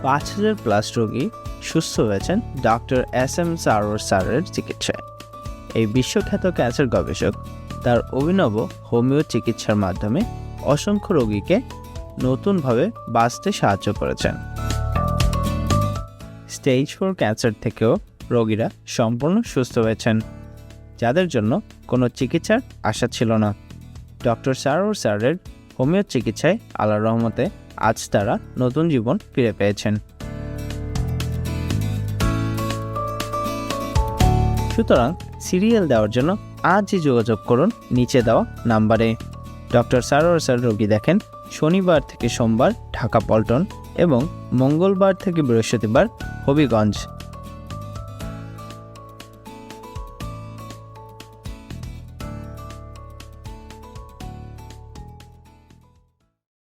5,000+ রোগী সুস্থ হয়েছেন ডক্টর SM সারোয়ার স্যারের চিকিৎসায়। এই বিশ্বখ্যাত ক্যান্সার গবেষক তার অভিনব হোমিও চিকিৎসার মাধ্যমে অসংখ্য রোগীকে নতুনভাবে বাঁচতে সাহায্য করেছেন। স্টেজ 4 ক্যান্সার থেকেও রোগীরা সম্পূর্ণ সুস্থ হয়েছেন, যাদের জন্য কোনো চিকিৎসার আশা ছিল না। ডক্টর সারোয়ার স্যারের হোমিও চিকিৎসায় আল্লাহর রহমতে আজ তারা নতুন জীবন ফিরে পেয়েছেন। সুতরাং সিরিয়াল দেওয়ার জন্য আজই যোগাযোগ করুন নিচে দেওয়া নাম্বারে। ডক্টর সারোয়ার স্যার রোগী দেখেন শনিবার থেকে সোমবার ঢাকা পল্টন এবং মঙ্গলবার থেকে বৃহস্পতিবার হবিগঞ্জ।